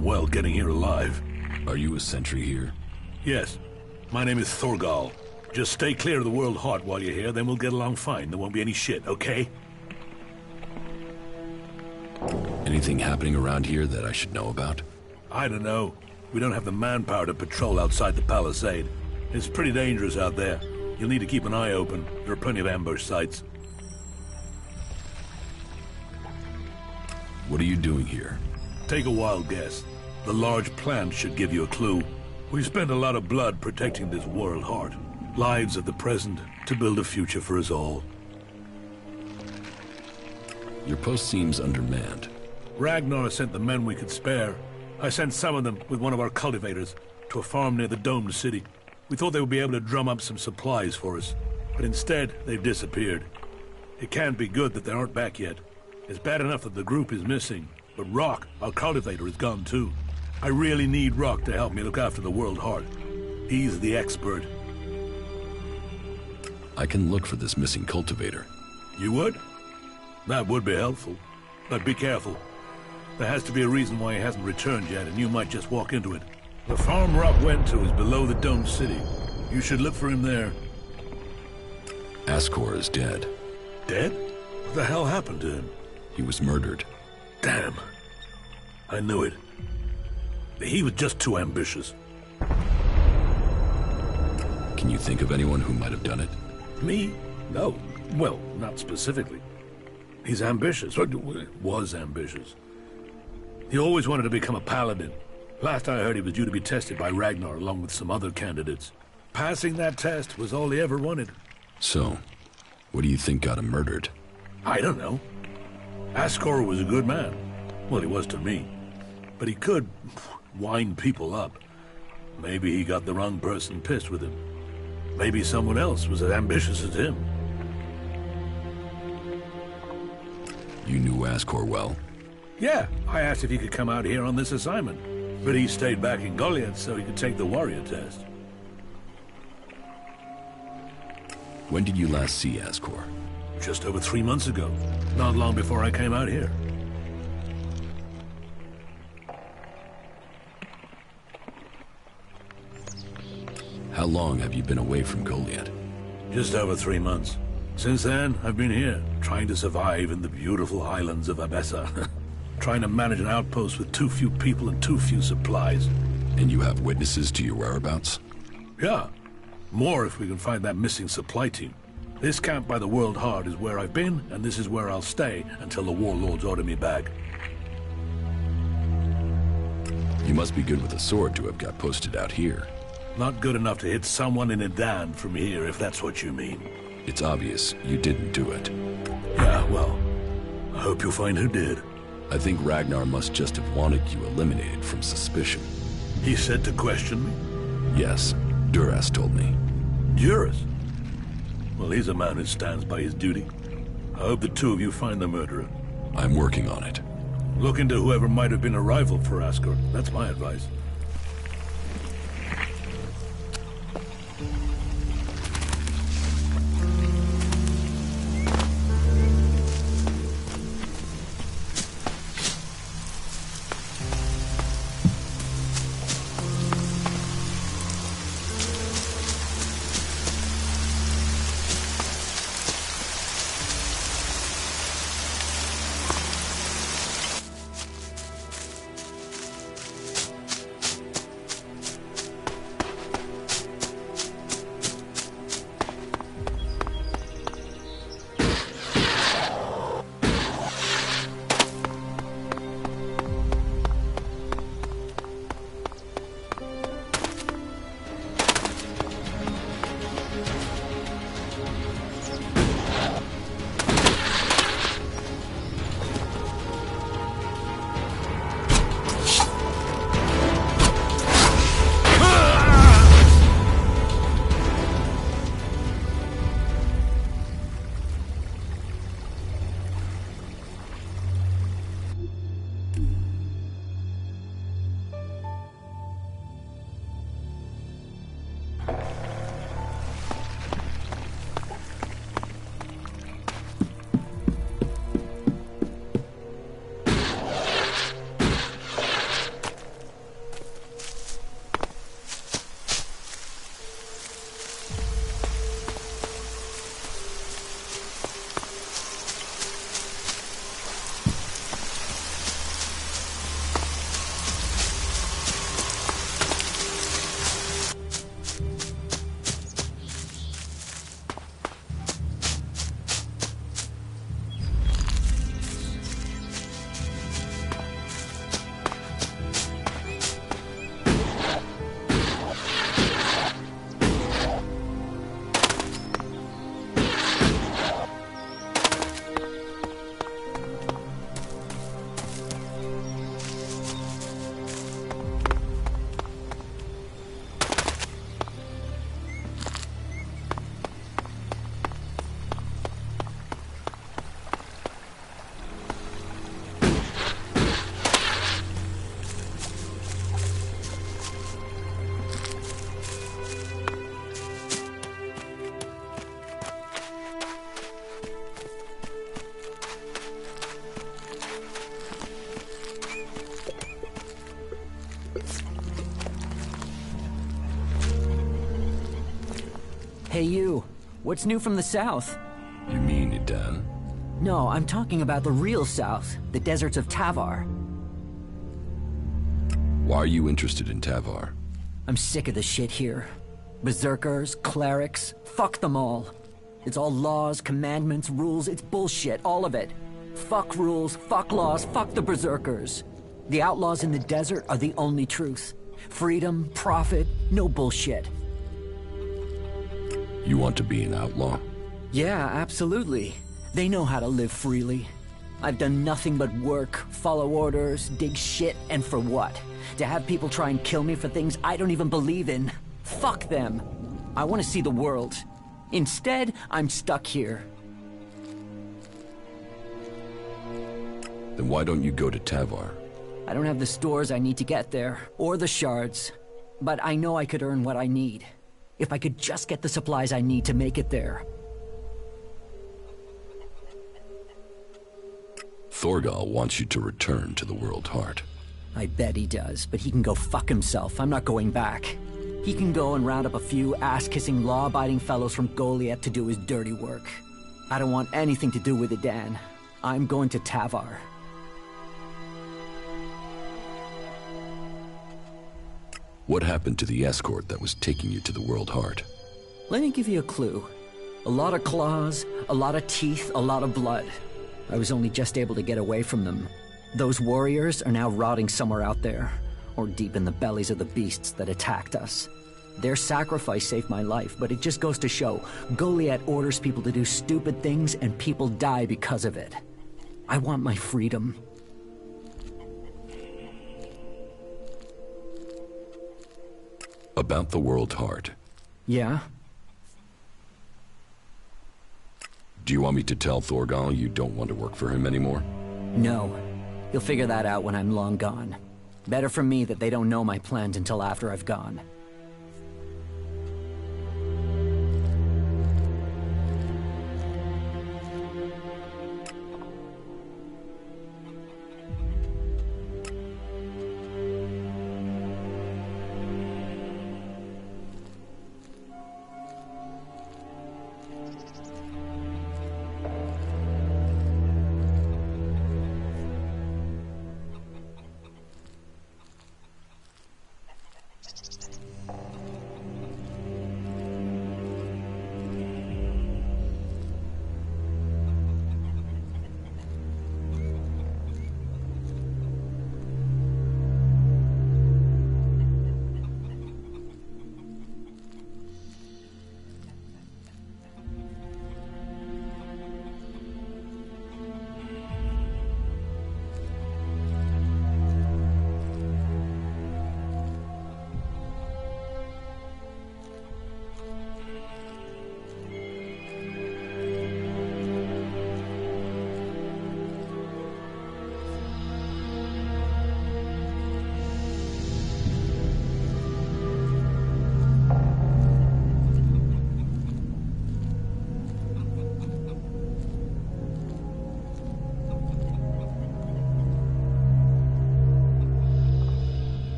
done well getting here alive. Are you a sentry here? Yes. My name is Thorgal. Just stay clear of the World Heart while you're here, then we'll get along fine. There won't be any shit, okay? Anything happening around here that I should know about? I don't know. We don't have the manpower to patrol outside the palisade. It's pretty dangerous out there. You'll need to keep an eye open. There are plenty of ambush sites. What are you doing here? Take a wild guess. The large plant should give you a clue. We've spent a lot of blood protecting this World Heart. Lives of the present to build a future for us all. Your post seems undermanned. Ragnar sent the men we could spare. I sent some of them with one of our cultivators to a farm near the domed city. We thought they would be able to drum up some supplies for us, but instead they've disappeared. It can't be good that they aren't back yet. It's bad enough that the group is missing, but Rock, our cultivator, is gone too. I really need Rock to help me look after the World Heart. He's the expert. I can look for this missing cultivator. You would? That would be helpful. But be careful. There has to be a reason why he hasn't returned yet, and you might just walk into it. The farm Rock went to is below the domed city. You should look for him there. Ascor is dead. Dead? What the hell happened to him? He was murdered. Damn. I knew it. He was just too ambitious. Can you think of anyone who might have done it? Me? No. Well, not specifically. He's ambitious. Was ambitious. He always wanted to become a paladin. Last I heard, he was due to be tested by Ragnar along with some other candidates. Passing that test was all he ever wanted. So, what do you think got him murdered? I don't know. Ascor was a good man. Well, he was to me. But he could wind people up. Maybe he got the wrong person pissed with him. Maybe someone else was as ambitious as him. You knew Ascor well? Yeah, I asked if he could come out here on this assignment. But he stayed back in Goliath so he could take the warrior test. When did you last see Ascor? Just over 3 months ago. Not long before I came out here. How long have you been away from Goliath? Just over 3 months. Since then, I've been here, trying to survive in the beautiful highlands of Abessa. Trying to manage an outpost with too few people and too few supplies. And you have witnesses to your whereabouts? Yeah. More if we can find that missing supply team. This camp by the World Heart is where I've been, and this is where I'll stay until the warlords order me back. You must be good with a sword to have got posted out here. Not good enough to hit someone in a dan from here, if that's what you mean. It's obvious you didn't do it. Yeah, well, I hope you'll find who did. I think Ragnar must just have wanted you eliminated from suspicion. He said to question me? Yes, Duras told me. Duras? Well, he's a man who stands by his duty. I hope the two of you find the murderer. I'm working on it. Look into whoever might have been a rival for Ascor. That's my advice. Hey you, what's new from the south? You mean Idan? No, I'm talking about the real south, the deserts of Tavar. Why are you interested in Tavar? I'm sick of the shit here. Berserkers, clerics, fuck them all. It's all laws, commandments, rules, it's bullshit, all of it. Fuck rules, fuck laws, fuck the berserkers. The outlaws in the desert are the only truth. Freedom, profit, no bullshit. You want to be an outlaw? Yeah, absolutely. They know how to live freely. I've done nothing but work, follow orders, dig shit, and for what? To have people try and kill me for things I don't even believe in. Fuck them. I want to see the world. Instead, I'm stuck here. Then why don't you go to Tavar? I don't have the stores I need to get there, or the shards. But I know I could earn what I need. If I could just get the supplies I need to make it there. Thorgal wants you to return to the World Heart. I bet he does, but he can go fuck himself. I'm not going back. He can go and round up a few ass-kissing, law-abiding fellows from Goliath to do his dirty work. I don't want anything to do with it, Dan. I'm going to Tavar. What happened to the escort that was taking you to the World Heart? Let me give you a clue. A lot of claws, a lot of teeth, a lot of blood. I was only just able to get away from them. Those warriors are now rotting somewhere out there, or deep in the bellies of the beasts that attacked us. Their sacrifice saved my life, but it just goes to show, Goliath orders people to do stupid things and people die because of it. I want my freedom. About the World Heart. Yeah? Do you want me to tell Thorgal you don't want to work for him anymore? No. He'll figure that out when I'm long gone. Better for me that they don't know my plans until after I've gone.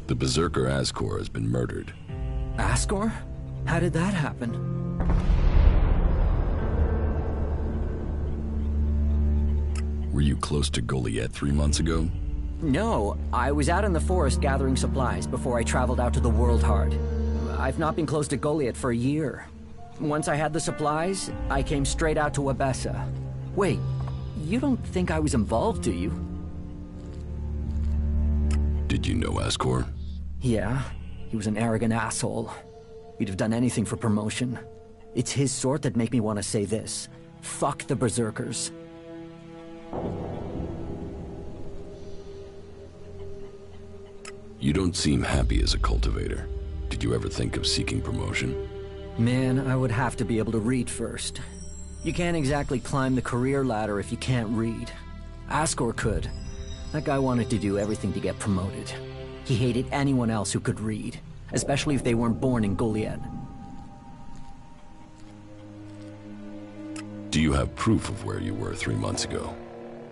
The Berserker Ascor has been murdered. Ascor? How did that happen? Were you close to Goliath 3 months ago? No, I was out in the forest gathering supplies before I traveled out to the World Heart. I've not been close to Goliath for a year. Once I had the supplies, I came straight out to Abessa. Wait, you don't think I was involved, do you? Did you know Ascor? Yeah, he was an arrogant asshole. He'd have done anything for promotion. It's his sort that make me want to say this. Fuck the Berserkers. You don't seem happy as a cultivator. Did you ever think of seeking promotion? Man, I would have to be able to read first. You can't exactly climb the career ladder if you can't read. Ascor could. That guy wanted to do everything to get promoted. He hated anyone else who could read, especially if they weren't born in Goliath. Do you have proof of where you were 3 months ago?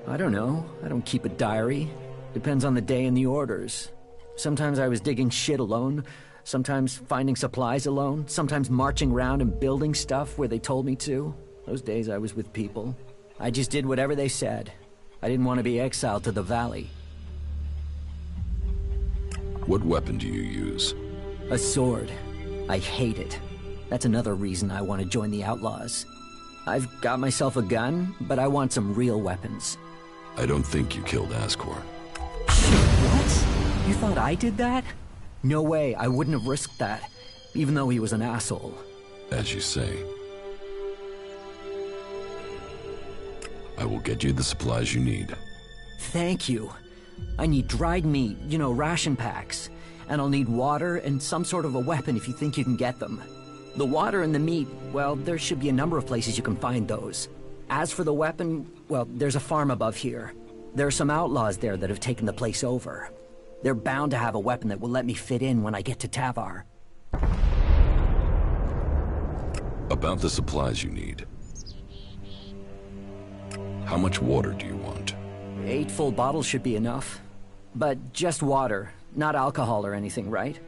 I don't know. I don't keep a diary. Depends on the day and the orders. Sometimes I was digging shit alone, sometimes finding supplies alone, sometimes marching around and building stuff where they told me to. Those days I was with people. I just did whatever they said. I didn't want to be exiled to the valley. What weapon do you use? A sword. I hate it. That's another reason I want to join the Outlaws. I've got myself a gun, but I want some real weapons. I don't think you killed Ascor. What? You thought I did that? No way, I wouldn't have risked that, even though he was an asshole. As you say. I will get you the supplies you need. Thank you. I need dried meat, you know, ration packs. And I'll need water and some sort of a weapon if you think you can get them. The water and the meat, well, there should be a number of places you can find those. As for the weapon, well, there's a farm above here. There are some outlaws there that have taken the place over. They're bound to have a weapon that will let me fit in when I get to Tavar. About the supplies you need. How much water do you want? 8 full bottles should be enough. But just water, not alcohol or anything, right?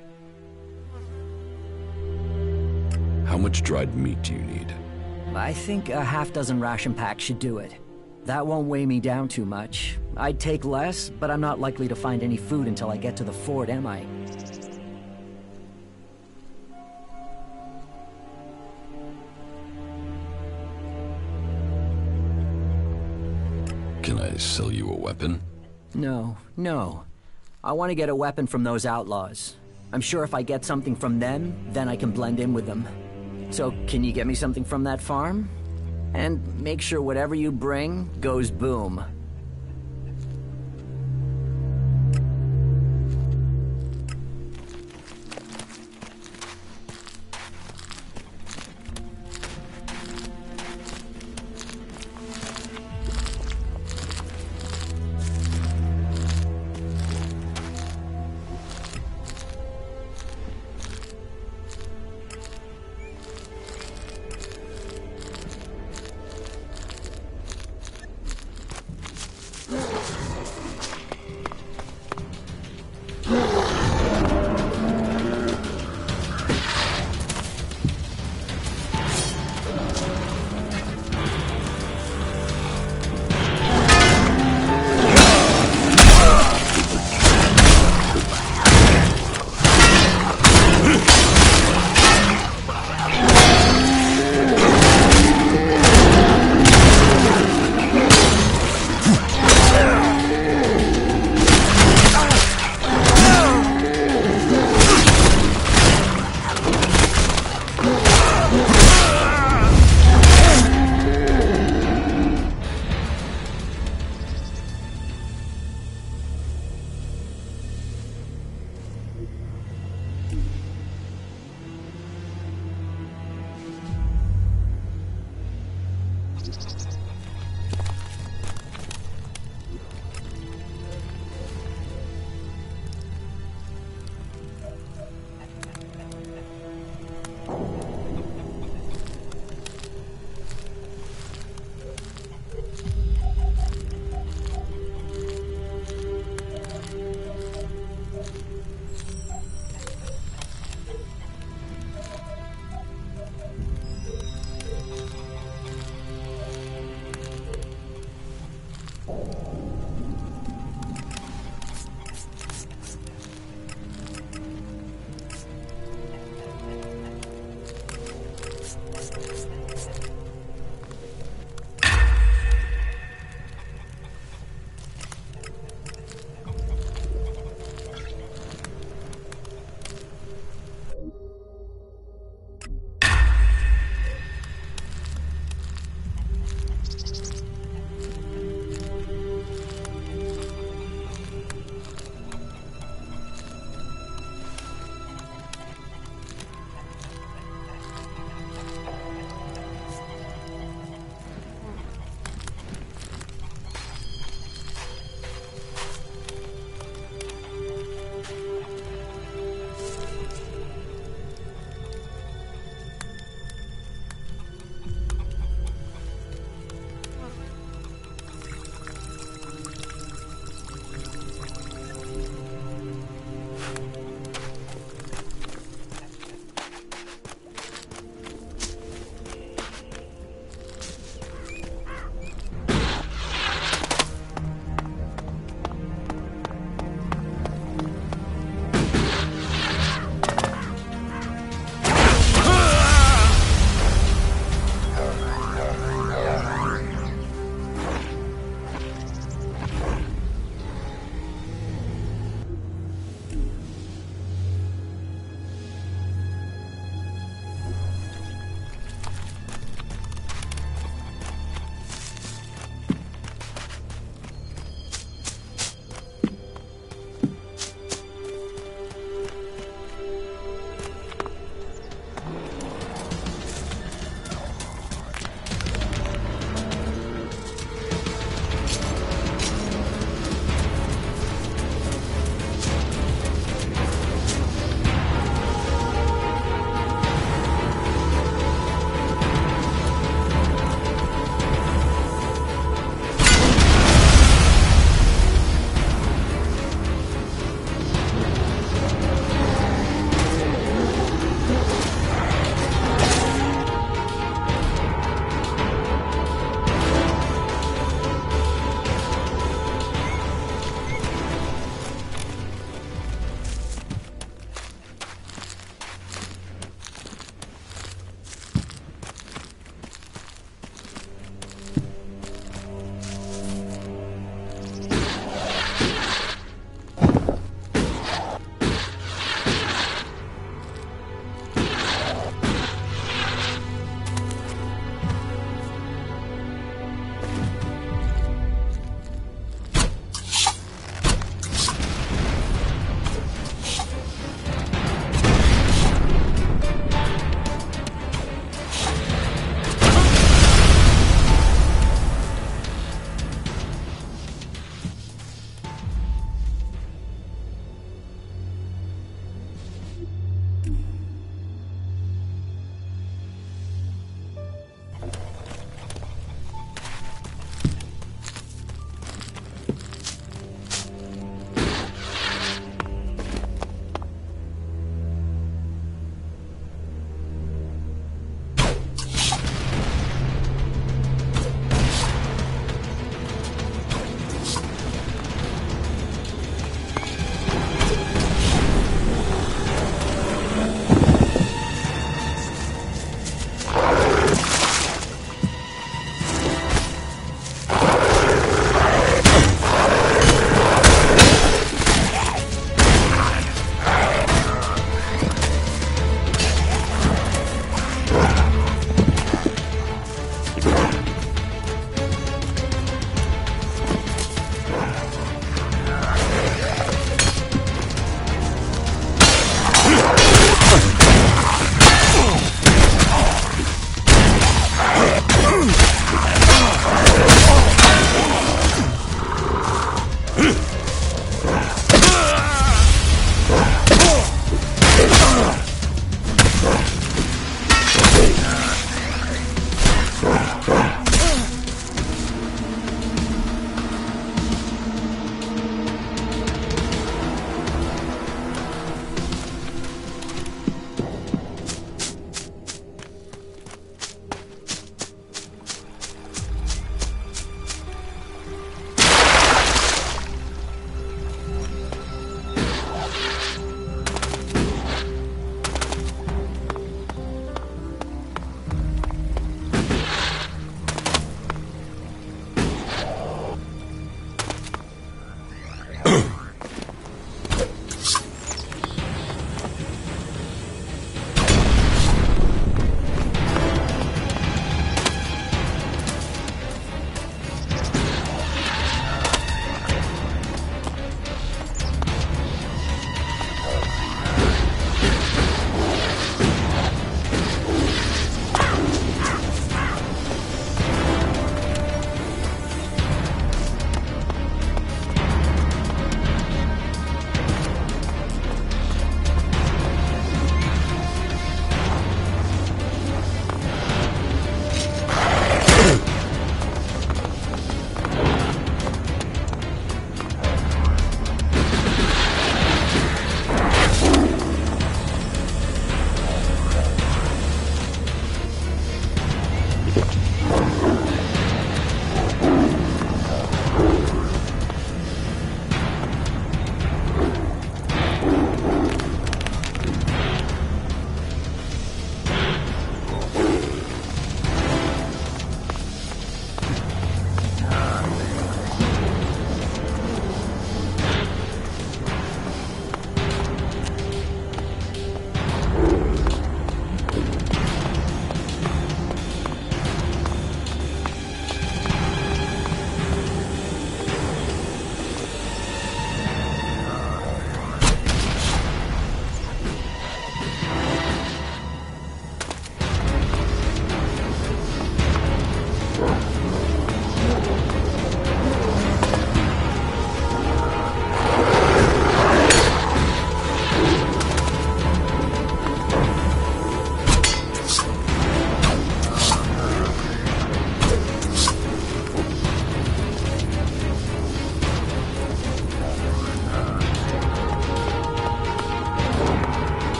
How much dried meat do you need? I think a half-dozen ration packs should do it. That won't weigh me down too much. I'd take less, but I'm not likely to find any food until I get to the fort, am I? Can I sell you a weapon? No. I want to get a weapon from those outlaws. I'm sure if I get something from them, then I can blend in with them. So, can you get me something from that farm? And make sure whatever you bring goes boom.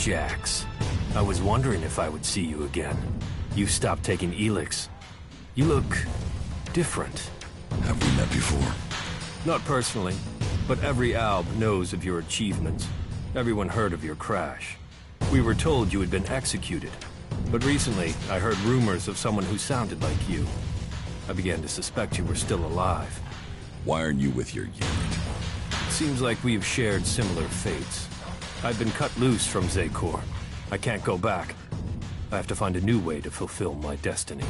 Jax. I was wondering if I would see you again. You stopped taking Elix. You look different. Have we met before? Not personally, but every Alb knows of your achievements. Everyone heard of your crash. We were told you had been executed, but recently I heard rumors of someone who sounded like you. I began to suspect you were still alive. Why aren't you with your unit? Seems like we've shared similar fates. I've been cut loose from Zekor. I can't go back. I have to find a new way to fulfill my destiny.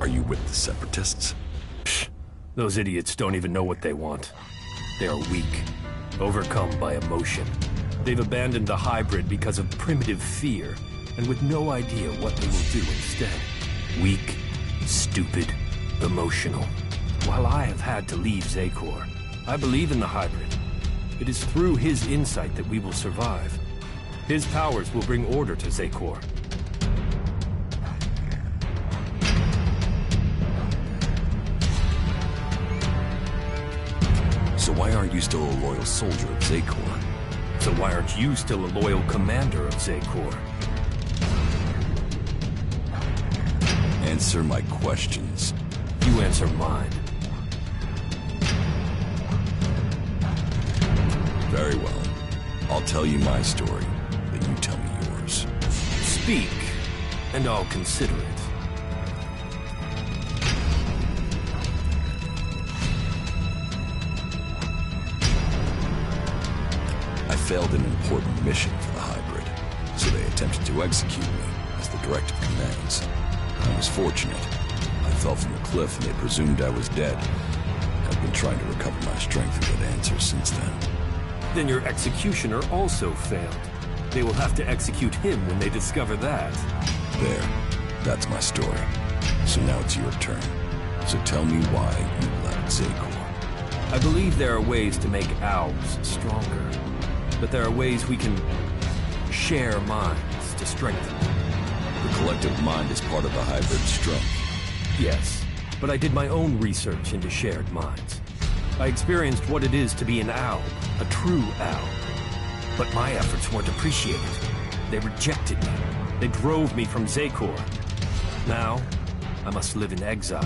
Are you with the Separatists? Psh, those idiots don't even know what they want. They are weak, overcome by emotion. They've abandoned the hybrid because of primitive fear, and with no idea what they will do instead. Weak, stupid, emotional. While I have had to leave Zekor, I believe in the hybrid. It is through his insight that we will survive. His powers will bring order to Zekor. So why aren't you still a loyal soldier of Zekor? So why aren't you still a loyal commander of Zekor? Answer my questions. You answer mine. Very well. I'll tell you my story, then you tell me yours. Speak, and I'll consider it. I failed an important mission for the hybrid, so they attempted to execute me as the directive commands. I was fortunate. I fell from a cliff and they presumed I was dead. I've been trying to recover my strength and get answers since then. Then your executioner also failed. They will have to execute him when they discover that. There. That's my story. So now it's your turn. So tell me why you left Zekor. I believe there are ways to make Albs stronger. But there are ways we can share minds to strengthen them. The collective mind is part of the hybrid's strength. Yes, but I did my own research into shared minds. I experienced what it is to be an Alb, a true Alb. But my efforts weren't appreciated. They rejected me. They drove me from Zekor. Now, I must live in exile.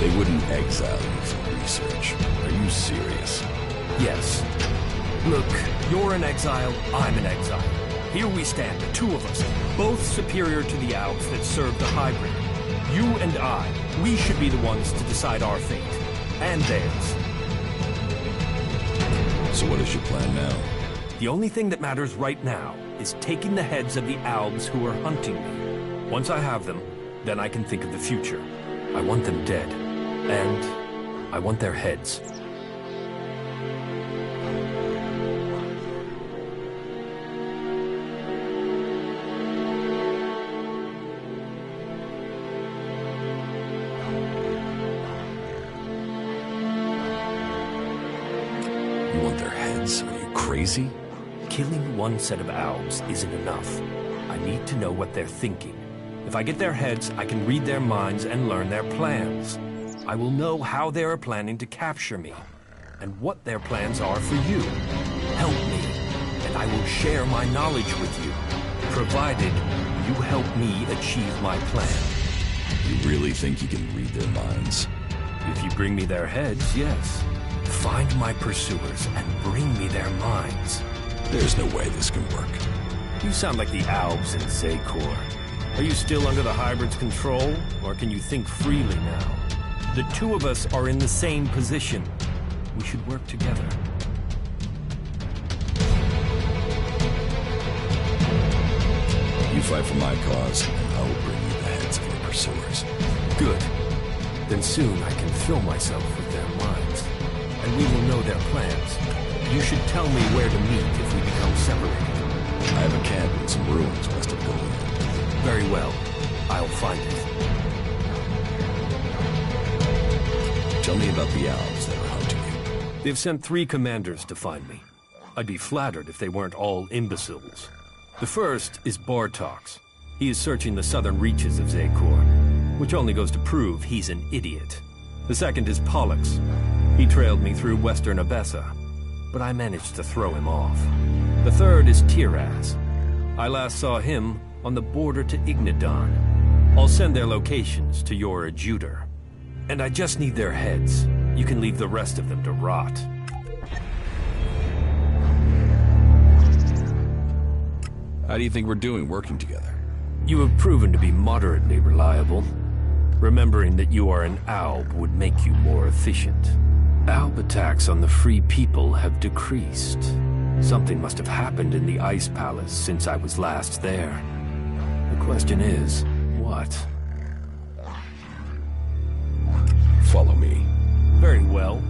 They wouldn't exile you for research. Are you serious? Yes. Look, you're in exile, I'm in exile. Here we stand, the two of us, both superior to the Albs that serve the hybrid. You and I, we should be the ones to decide our fate. And theirs. So what is your plan now? The only thing that matters right now is taking the heads of the Albs who are hunting me. Once I have them, then I can think of the future. I want them dead. And I want their heads. You want their heads? Are you crazy? Killing one set of Albs isn't enough. I need to know what they're thinking. If I get their heads, I can read their minds and learn their plans. I will know how they are planning to capture me, and what their plans are for you. Help me, and I will share my knowledge with you, provided you help me achieve my plan. You really think you can read their minds? If you bring me their heads, yes. Find my pursuers and bring me their minds. There's no way this can work. You sound like the Albs in Zekor. Are you still under the hybrid's control, or can you think freely now? The two of us are in the same position. We should work together. You fight for my cause, and I will bring you the heads of your pursuers. Good. Then soon I can fill myself with their minds, and we will know their plans. You should tell me where to meet if we become separated. I have a camp in some ruins west of Goliath. Very well. I'll find it. Tell me about the Alps that are hunting you. They've sent 3 commanders to find me. I'd be flattered if they weren't all imbeciles. The first is Bartox. He is searching the southern reaches of Zakor, which only goes to prove he's an idiot. The second is Pollux. He trailed me through western Abessa, but I managed to throw him off. The third is Tiraz. I last saw him on the border to Ignadon. I'll send their locations to your adjutor. And I just need their heads. You can leave the rest of them to rot. How do you think we're doing working together? You have proven to be moderately reliable. Remembering that you are an Alb would make you more efficient. Alb attacks on the free people have decreased. Something must have happened in the Ice Palace since I was last there. The question is, what? Follow me. Very well.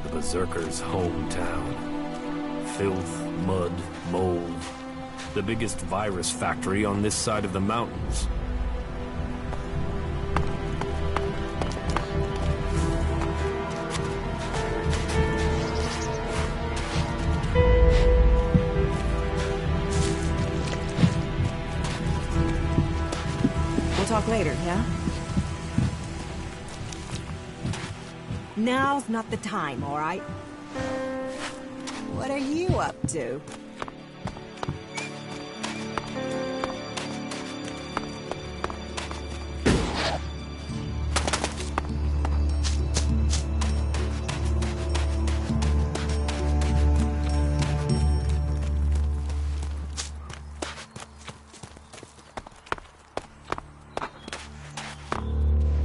The Berserker's hometown. Filth, mud, mold. The biggest virus factory on this side of the mountains. We'll talk later, yeah? Now's not the time, all right? What are you up to?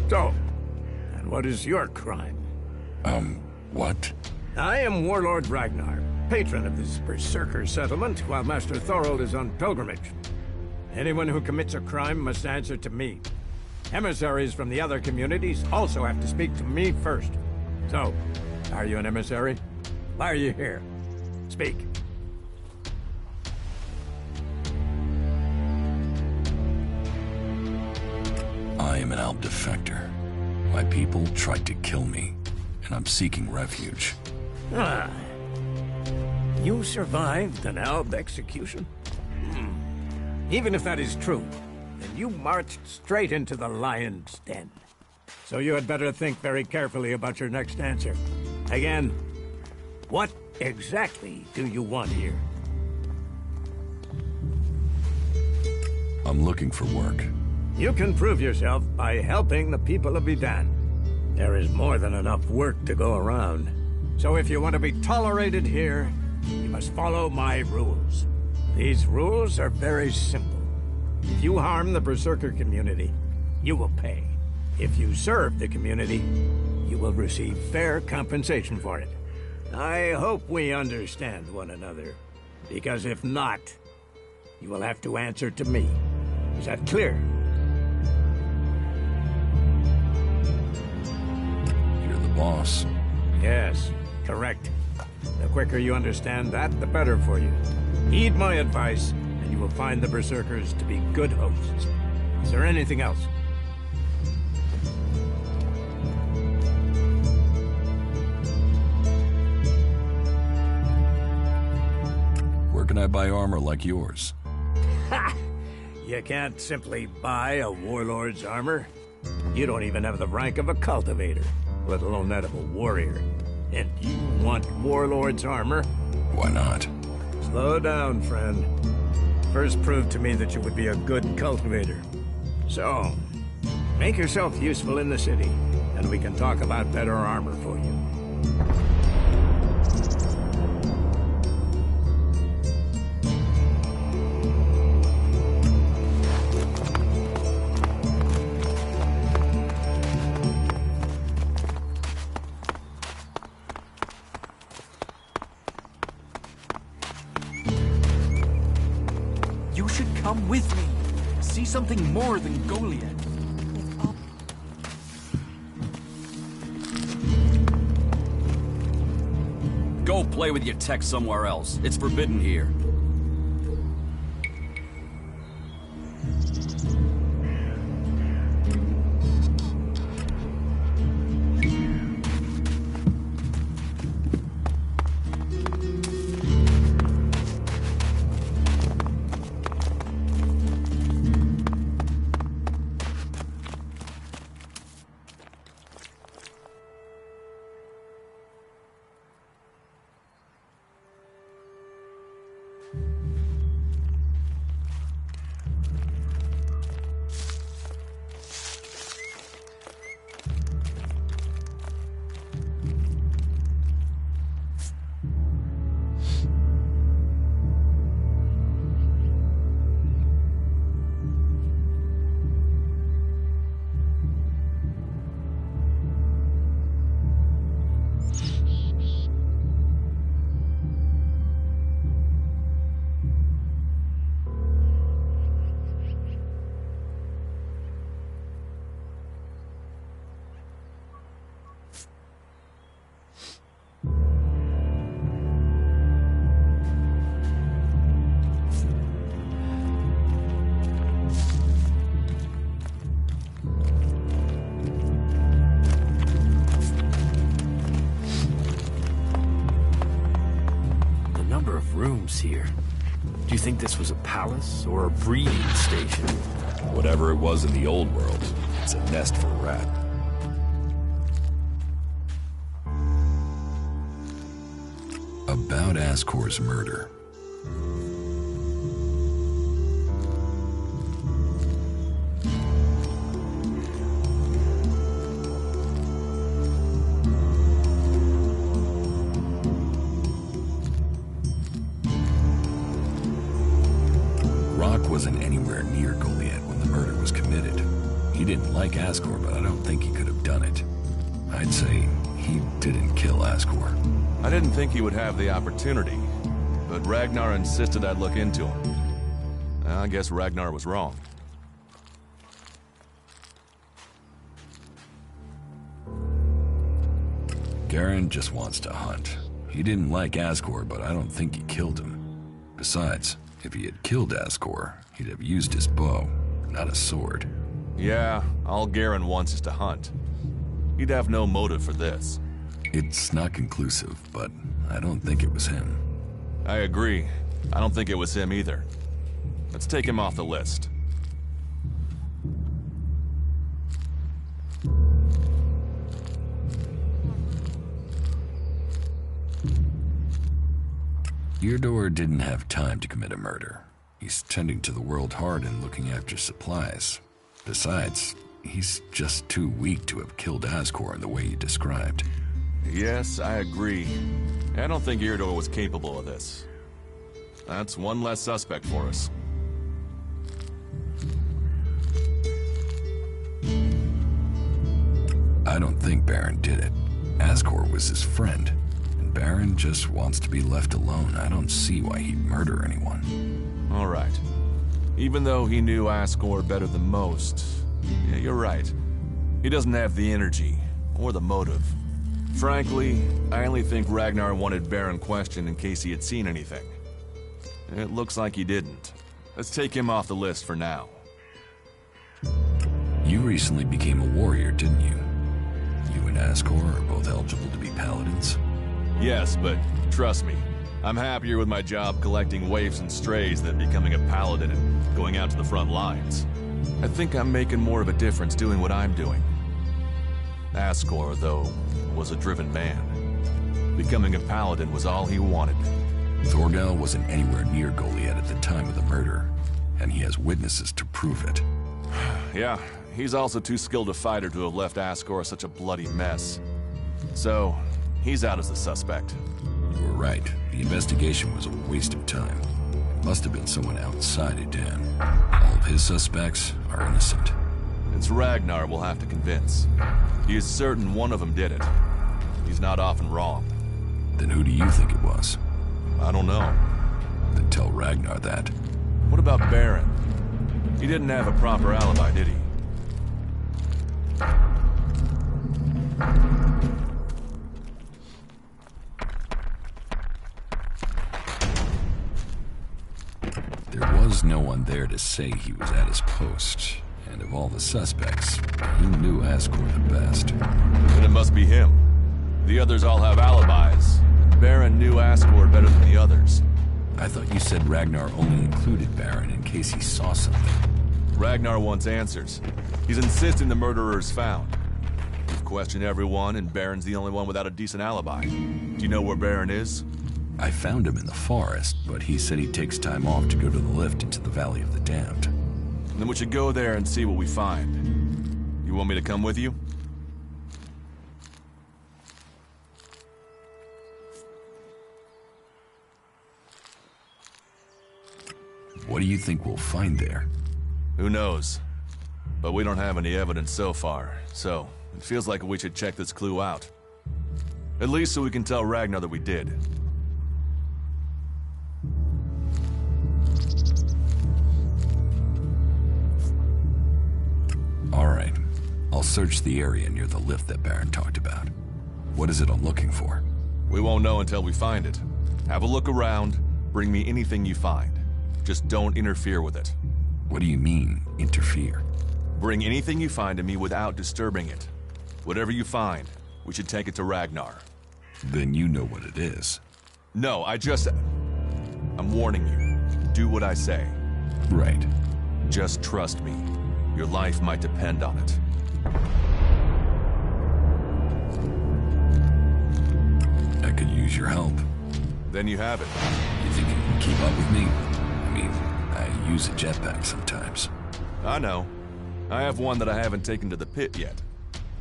So, and what is your crime? What? I am Warlord Ragnar, patron of this Berserker settlement, while Master Thorold is on pilgrimage. Anyone who commits a crime must answer to me. Emissaries from the other communities also have to speak to me first. So, are you an emissary? Why are you here? Speak. I am an Alb defector. My people tried to kill me, and I'm seeking refuge. Ah. You survived an Alb execution? Even if that is true, then you marched straight into the lion's den. So you had better think very carefully about your next answer. Again, what exactly do you want here? I'm looking for work. You can prove yourself by helping the people of Idan. There is more than enough work to go around. So if you want to be tolerated here, You must follow my rules. These rules are very simple. If you harm the Berserker community, you will pay. If you serve the community, you will receive fair compensation for it. I hope we understand one another, because if not, you will have to answer to me. Is that clear? You're the boss. Yes, correct. The quicker you understand that, the better for you. Heed my advice, and you will find the Berserkers to be good hosts. Is there anything else? Where can I buy armor like yours? Ha! You can't simply buy a warlord's armor. You don't even have the rank of a cultivator, let alone that of a warrior. And you want warlord's armor? Why not? Slow down, friend. First prove to me that you would be a good cultivator. So, make yourself useful in the city, and we can talk about better armor for you. You should come with me. See something more than Goliath. Go play with your tech somewhere else. It's forbidden here. Here. Do you think this was a palace or a breeding station? Whatever it was in the old world, it's a nest for rat. About Ascor's murder. Wasn't anywhere near Goliath when the murder was committed. He didn't like Ascor, but I don't think he could have done it. I'd say he didn't kill Ascor. I didn't think he would have the opportunity, but Ragnar insisted I'd look into him. I guess Ragnar was wrong. Garen just wants to hunt. He didn't like Ascor, but I don't think he killed him. Besides, if he had killed Ascor, he'd have used his bow, not a sword. Yeah, all Garen wants is to hunt. He'd have no motive for this. It's not conclusive, but I don't think it was him. I agree. I don't think it was him either. Let's take him off the list. Eardor didn't have time to commit a murder. He's tending to the world hard and looking after supplies. Besides, he's just too weak to have killed Ascor in the way you described. Yes, I agree. I don't think Iridor was capable of this. That's one less suspect for us. I don't think Baron did it. Asgore was his friend, and Baron just wants to be left alone. I don't see why he'd murder anyone. All right. Even though he knew Asgore better than most, yeah, you're right. He doesn't have the energy, or the motive. Frankly, I only think Ragnar wanted Baron questioned in case he had seen anything. It looks like he didn't. Let's take him off the list for now. You recently became a warrior, didn't you? You and Asgore are both eligible to be paladins. Yes, but trust me, I'm happier with my job collecting waifs and strays than becoming a paladin and going out to the front lines. I think I'm making more of a difference doing what I'm doing. Asgore, though, was a driven man. Becoming a paladin was all he wanted. Thorgal wasn't anywhere near Goliath at the time of the murder, and he has witnesses to prove it. Yeah, he's also too skilled a fighter to have left Asgore such a bloody mess. So, he's out as the suspect. You were right. The investigation was a waste of time. It must have been someone outside Edan. All of his suspects are innocent. It's Ragnar we'll have to convince. He is certain one of them did it. He's not often wrong. Then who do you think it was? I don't know. Then tell Ragnar that. What about Baron? He didn't have a proper alibi, did he? There was no one there to say he was at his post. And of all the suspects, he knew Asgore the best. Then it must be him. The others all have alibis. Baron knew Asgore better than the others. I thought you said Ragnar only included Baron in case he saw something. Ragnar wants answers. He's insisting the murderer is found. We've questioned everyone, and Baron's the only one without a decent alibi. Do you know where Baron is? I found him in the forest, but he said he takes time off to go to the lift into the Valley of the Damned. Then we should go there and see what we find. You want me to come with you? What do you think we'll find there? Who knows? But we don't have any evidence so far, so it feels like we should check this clue out. At least so we can tell Ragnar that we did. Alright. I'll search the area near the lift that Baron talked about. What is it I'm looking for? We won't know until we find it. Have a look around, bring me anything you find. Just don't interfere with it. What do you mean, interfere? Bring anything you find to me without disturbing it. Whatever you find, we should take it to Ragnar. Then you know what it is. No, I'm warning you. Do what I say. Right. Just trust me. Your life might depend on it. I could use your help. Then you have it. You think you can keep up with me? I mean, I use a jetpack sometimes. I know. I have one that I haven't taken to the pit yet.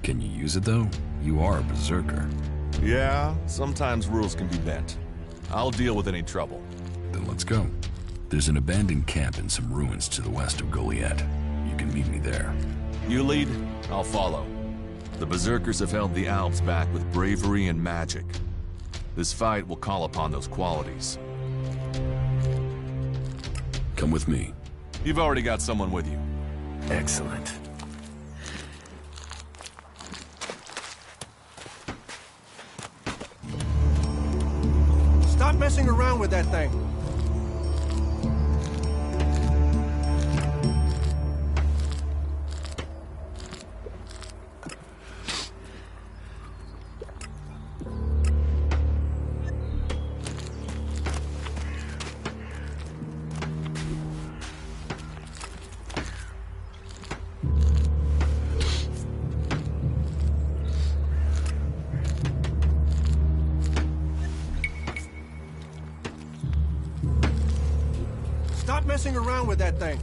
Can you use it, though? You are a berserker. Yeah, sometimes rules can be bent. I'll deal with any trouble. Then let's go. There's an abandoned camp in some ruins to the west of Goliath. You can meet me there. You lead, I'll follow. The berserkers have held the Alps back with bravery and magic. This fight will call upon those qualities. Come with me. You've already got someone with you. Excellent. Stop messing around with that thing. Stop messing around with that thing.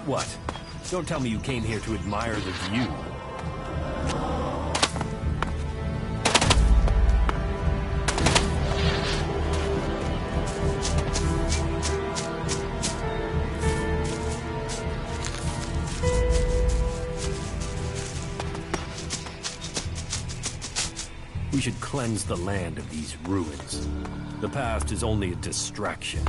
What? Don't tell me you came here to admire the view. We should cleanse the land of these ruins. The past is only a distraction.